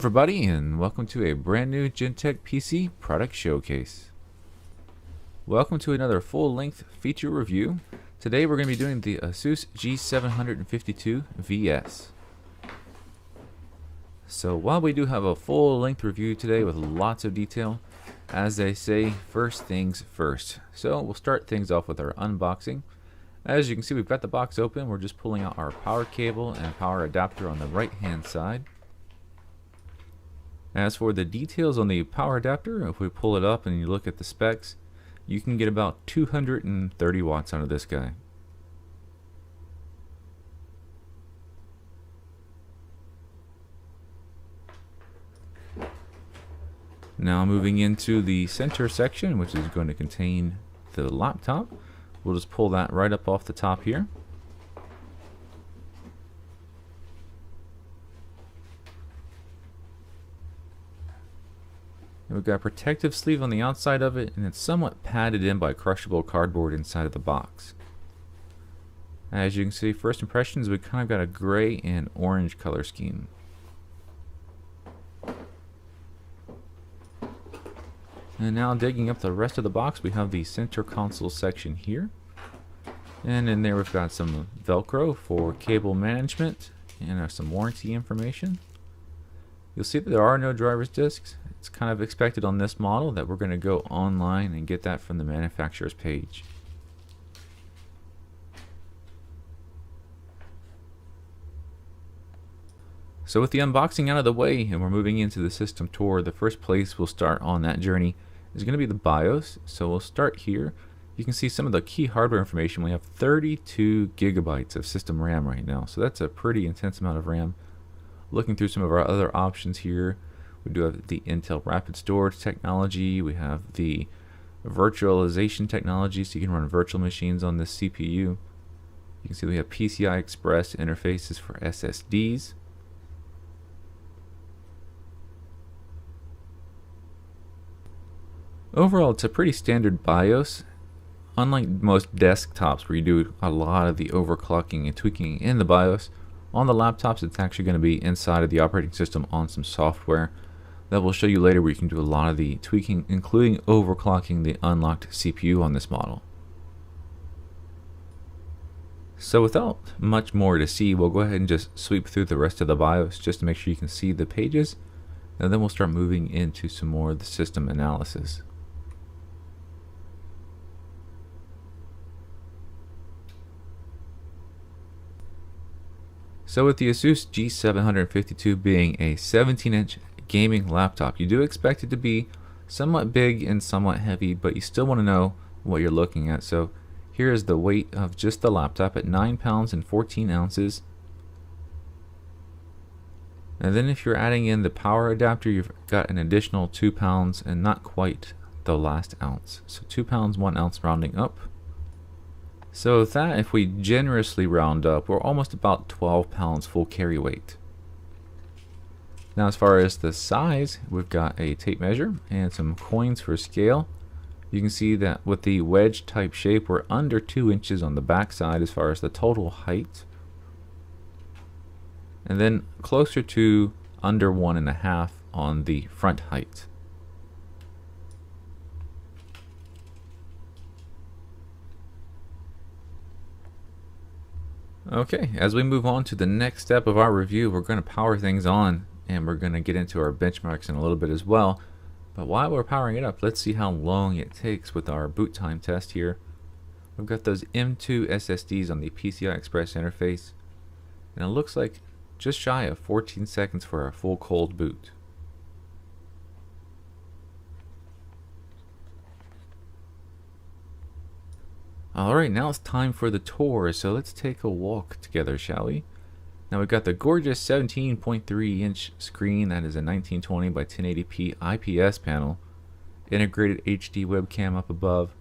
everybody, and welcome to a brand new Gentech PC product showcase. Welcome to another full-length feature review. Today we're going to be doing the Asus G752VS. So while we do have a full-length review today with lots of detail, as they say, first things first. So we'll start things off with our unboxing. As you can see, we've got the box open. We're just pulling out our power cable and power adapter on the right hand side. As for the details on the power adapter, if we pull it up and you look at the specs, you can get about 230 watts out of this guy. Now moving into the center section, which is going to contain the laptop, we'll just pull that right up off the top here. And we've got a protective sleeve on the outside of it, and it's somewhat padded in by crushable cardboard inside of the box. As you can see, first impressions, we kind of got a gray and orange color scheme. And now digging up the rest of the box, we have the center console section here. And in there we've got some Velcro for cable management and some warranty information. You'll see that there are no driver's discs. It's kind of expected on this model that we're going to go online and get that from the manufacturer's page. So with the unboxing out of the way and we're moving into the system tour, the first place we'll start on that journey is going to be the BIOS. So we'll start here. You can see some of the key hardware information. We have 32 gigabytes of system RAM right now, so that's a pretty intense amount of RAM. Looking through some of our other options here, we do have the Intel Rapid Storage technology. We have the virtualization technology, so you can run virtual machines on this CPU. You can see we have PCI Express interfaces for SSDs. Overall, it's a pretty standard BIOS. Unlike most desktops where you do a lot of the overclocking and tweaking in the BIOS, on the laptops it's actually going to be inside of the operating system on some software that we'll show you later, where you can do a lot of the tweaking, including overclocking the unlocked CPU on this model. So without much more to see, we'll go ahead and just sweep through the rest of the BIOS just to make sure you can see the pages, and then we'll start moving into some more of the system analysis. So with the Asus G752 being a 17-inch gaming laptop, you do expect it to be somewhat big and somewhat heavy, but you still want to know what you're looking at. So here is the weight of just the laptop at 9 pounds and 14 ounces. And then if you're adding in the power adapter, you've got an additional 2 pounds and not quite the last ounce. So 2 pounds, 1 ounce rounding up. So with that, if we generously round up, we're almost about 12 pounds full carry weight. Now as far as the size, we've got a tape measure and some coins for scale. You can see that with the wedge type shape, we're under 2 inches on the back side as far as the total height. And then closer to under 1.5 on the front height. Okay, as we move on to the next step of our review, we're going to power things on and we're going to get into our benchmarks in a little bit as well. But while we're powering it up, let's see how long it takes with our boot time test here. We've got those M2 SSDs on the PCI Express interface, and it looks like just shy of 14 seconds for a full cold boot. Alright, now it's time for the tour, so let's take a walk together, shall we? Now we've got the gorgeous 17.3 inch screen that is a 1920 by 1080p IPS panel, integrated HD webcam up above.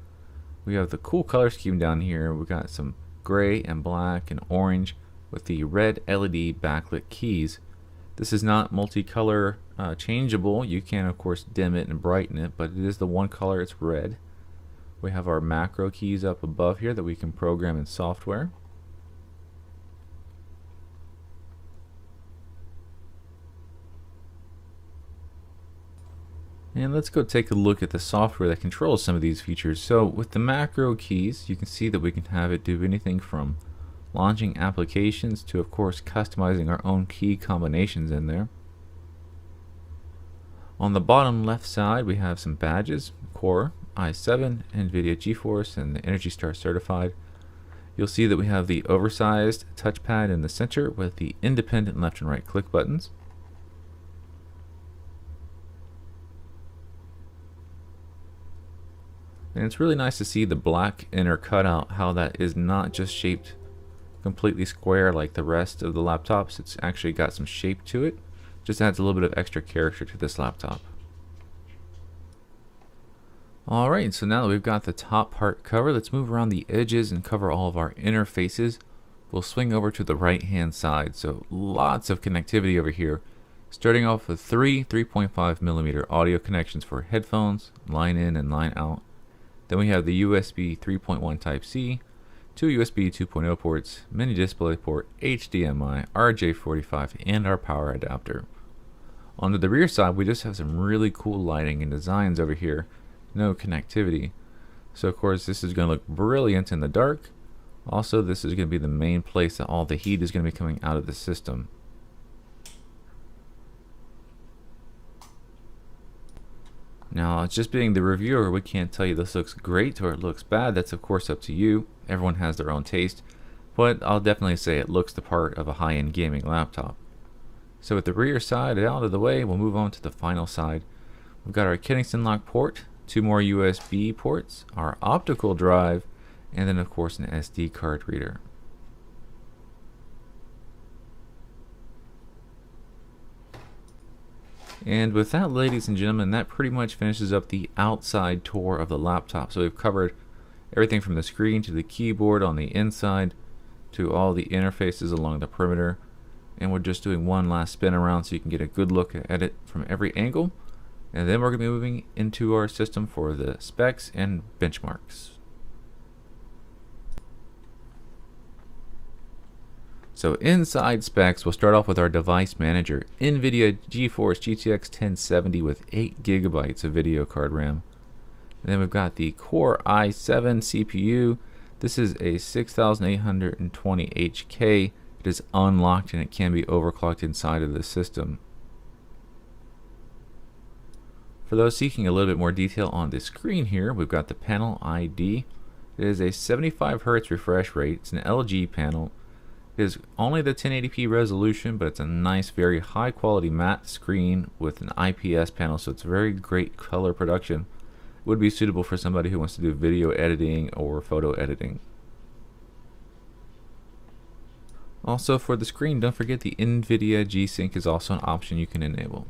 We have the cool color scheme down here. We've got some gray and black and orange with the red LED backlit keys. This is not multicolor changeable. You can of course dim it and brighten it, but it is the one color, it's red. We have our macro keys up above here that we can program in software. And let's go take a look at the software that controls some of these features. So with the macro keys, you can see that we can have it do anything from launching applications to, of course, customizing our own key combinations in there. On the bottom left side, we have some badges: Core, i7, NVIDIA GeForce, and the Energy Star certified. You'll see that we have the oversized touchpad in the center with the independent left and right click buttons. And it's really nice to see the black inner cutout, how that is not just shaped completely square like the rest of the laptops. It's actually got some shape to it. Just adds a little bit of extra character to this laptop. Alright, so now that we've got the top part covered, let's move around the edges and cover all of our interfaces. We'll swing over to the right hand side. So lots of connectivity over here. Starting off with three 3.5mm audio connections for headphones, line in and line out. Then we have the USB 3.1 Type-C, two USB 2.0 ports, mini display port, HDMI, RJ45, and our power adapter. Onto the rear side, we just have some really cool lighting and designs over here. No connectivity. So of course this is going to look brilliant in the dark. Also, this is going to be the main place that all the heat is going to be coming out of the system. Now, just being the reviewer, we can't tell you this looks great or it looks bad. That's of course up to you. Everyone has their own taste. But I'll definitely say it looks the part of a high-end gaming laptop. So with the rear side out of the way, we'll move on to the final side. We've got our Kingston lock port, two more USB ports, our optical drive, and then of course an SD card reader. And with that, ladies and gentlemen, that pretty much finishes up the outside tour of the laptop. So we've covered everything from the screen to the keyboard on the inside to all the interfaces along the perimeter. And we're just doing one last spin around so you can get a good look at it from every angle. And then we're going to be moving into our system for the specs and benchmarks. So inside specs, we'll start off with our device manager, NVIDIA GeForce GTX 1070 with 8GB of video card RAM. And then we've got the Core i7 CPU. This is a 6820 HK. It is unlocked and it can be overclocked inside of the system. For those seeking a little bit more detail on the screen here, we've got the panel ID. It is a 75Hz refresh rate. It's an LG panel. It is only the 1080p resolution, but it's a nice, very high quality matte screen with an IPS panel, so it's very great color production. It would be suitable for somebody who wants to do video editing or photo editing. Also for the screen, don't forget the NVIDIA G-Sync is also an option you can enable.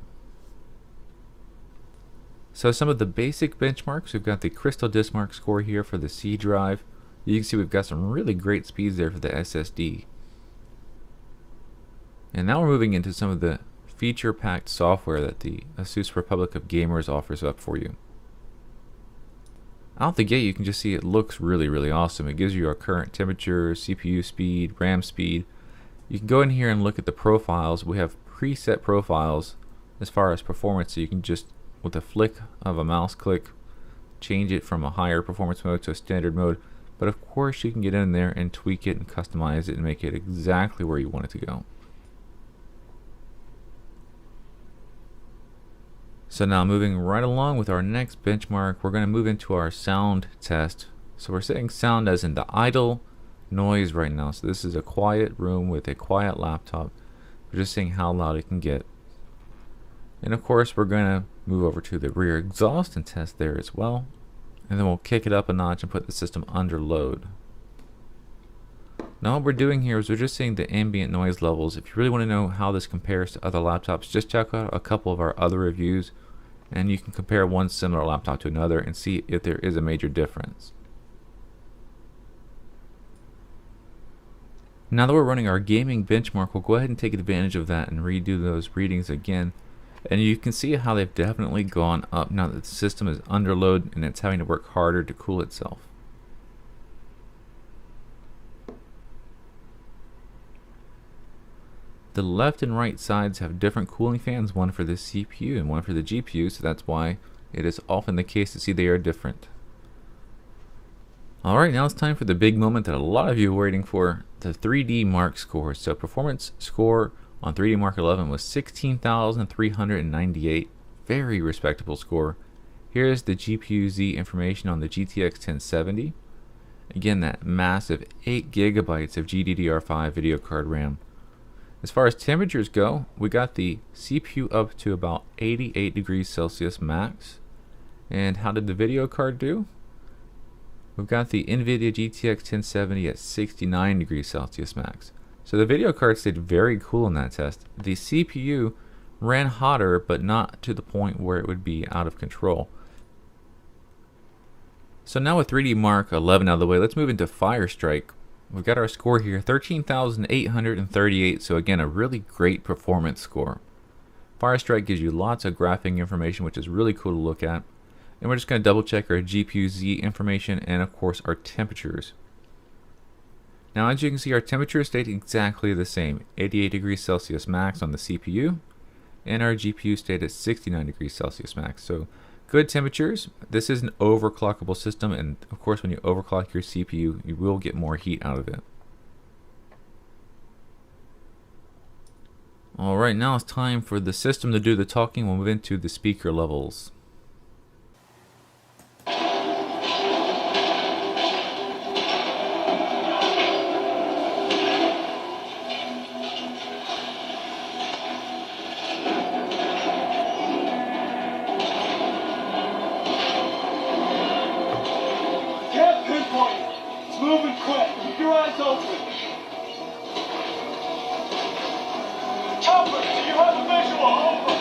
So some of the basic benchmarks, we've got the Crystal Diskmark score here for the C drive. You can see we've got some really great speeds there for the SSD. And now we're moving into some of the feature-packed software that the Asus Republic of Gamers offers up for you. Out the gate, you can just see it looks really, really awesome. It gives you our current temperature, CPU speed, RAM speed. You can go in here and look at the profiles. We have preset profiles as far as performance, so you can just, with a flick of a mouse click, change it from a higher performance mode to a standard mode. But of course, you can get in there and tweak it and customize it and make it exactly where you want it to go. So now moving right along with our next benchmark, we're going to move into our sound test. So we're setting sound as in the idle noise right now. So this is a quiet room with a quiet laptop. We're just seeing how loud it can get. And of course we're going to move over to the rear exhaust and test there as well. And then we'll kick it up a notch and put the system under load. Now what we're doing here is we're just seeing the ambient noise levels. If you really want to know how this compares to other laptops, just check out a couple of our other reviews and you can compare one similar laptop to another and see if there is a major difference. Now that we're running our gaming benchmark, we'll go ahead and take advantage of that and redo those readings again. And you can see how they've definitely gone up now that the system is under load and it's having to work harder to cool itself. The left and right sides have different cooling fans, one for the CPU and one for the GPU, so that's why it is often the case to see they are different. Alright, now it's time for the big moment that a lot of you are waiting for, the 3D Mark score. So performance score on 3D Mark 11 was 16,398. Very respectable score. Here's the GPU Z information on the GTX 1070. Again, that massive 8 gigabytes of GDDR5 video card RAM. As far as temperatures go, we got the CPU up to about 88 degrees Celsius max. And how did the video card do? We've got the NVIDIA GTX 1070 at 69 degrees Celsius max. So the video card stayed very cool in that test. The CPU ran hotter, but not to the point where it would be out of control. So now with 3D Mark 11 out of the way, let's move into Firestrike. We've got our score here, 13,838, so again, a really great performance score. Firestrike gives you lots of graphing information, which is really cool to look at. And we're just going to double check our GPU Z information and of course our temperatures. Now as you can see, our temperatures stayed exactly the same, 88 degrees Celsius max on the CPU, and our GPU stayed at 69 degrees Celsius max. So good temperatures. This is an overclockable system, and of course when you overclock your CPU, you will get more heat out of it. Alright, now it's time for the system to do the talking. We'll move into the speaker levels. Moving quick. Keep your eyes open. Chopper, do you have a visual? Over.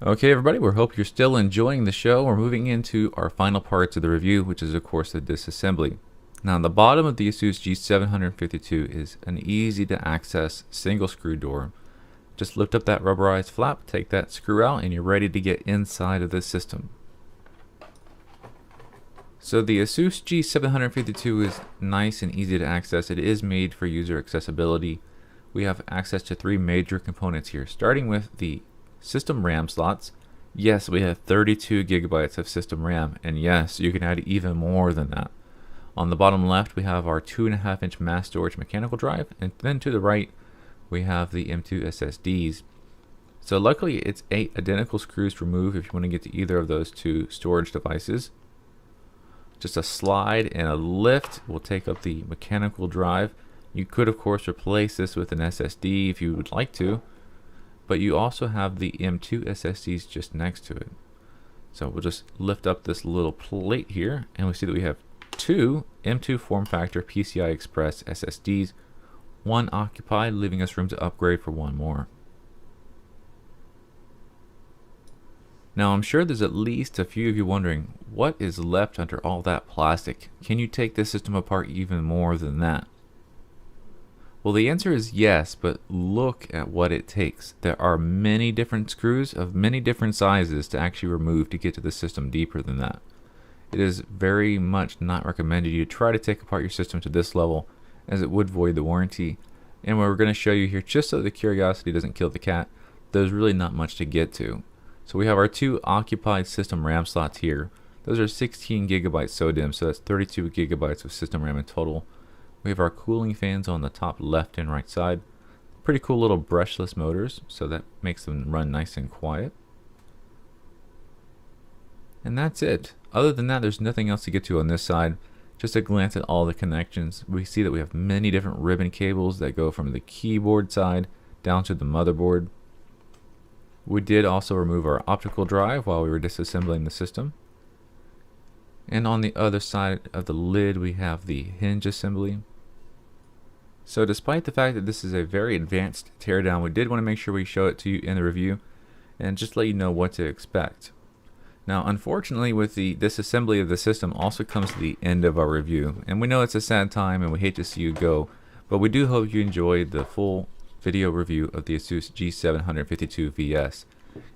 Okay everybody, we hope you're still enjoying the show. We're moving into our final parts of the review, which is of course the disassembly. Now on the bottom of the Asus G752 is an easy to access single screw door. Just lift up that rubberized flap, take that screw out, and you're ready to get inside of the system. So the Asus G752 is nice and easy to access. It is made for user accessibility. We have access to 3 major components here, starting with the system RAM slots. Yes, we have 32 gigabytes of system RAM, and yes, you can add even more than that. On the bottom left, we have our 2.5-inch mass storage mechanical drive, and then to the right, we have the M2 SSDs. So luckily, it's 8 identical screws to remove if you want to get to either of those 2 storage devices. Just a slide and a lift will take up the mechanical drive. You could, of course, replace this with an SSD if you would like to, but you also have the M2 SSDs just next to it. So we'll just lift up this little plate here, and we see that we have 2 M2 form factor PCI Express SSDs, 1 occupied, leaving us room to upgrade for 1 more. Now I'm sure there's at least a few of you wondering, what is left under all that plastic? Can you take this system apart even more than that? Well, the answer is yes, but look at what it takes. There are many different screws of many different sizes to actually remove to get to the system deeper than that. It is very much not recommended you try to take apart your system to this level, as it would void the warranty. And what we're going to show you here, just so the curiosity doesn't kill the cat, there's really not much to get to. So we have our 2 occupied system RAM slots here. Those are 16 gigabytes SODIMM, so that's 32 gigabytes of system RAM in total. We have our cooling fans on the top left and right side. Pretty cool little brushless motors, so that makes them run nice and quiet. And that's it. Other than that, there's nothing else to get to on this side. Just a glance at all the connections, we see that we have many different ribbon cables that go from the keyboard side down to the motherboard. We did also remove our optical drive while we were disassembling the system. And on the other side of the lid we have the hinge assembly. So despite the fact that this is a very advanced teardown, we did want to make sure we show it to you in the review and just let you know what to expect. Now unfortunately with the disassembly of the system also comes to the end of our review, and we know it's a sad time and we hate to see you go, but we do hope you enjoyed the full video review of the Asus G752VS.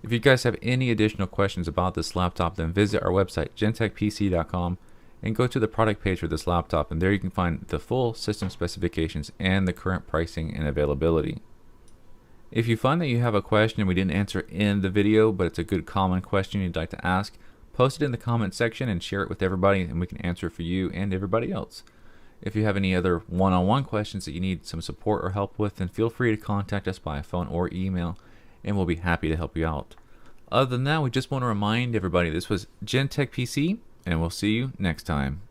If you guys have any additional questions about this laptop, then visit our website gentechpc.com and go to the product page for this laptop, and there you can find the full system specifications and the current pricing and availability. If you find that you have a question we didn't answer in the video, but it's a good common question you'd like to ask, post it in the comment section and share it with everybody, and we can answer it for you and everybody else. If you have any other one-on-one questions that you need some support or help with, then feel free to contact us by phone or email, and we'll be happy to help you out. Other than that, we just want to remind everybody this was Gen Tech PC, and we'll see you next time.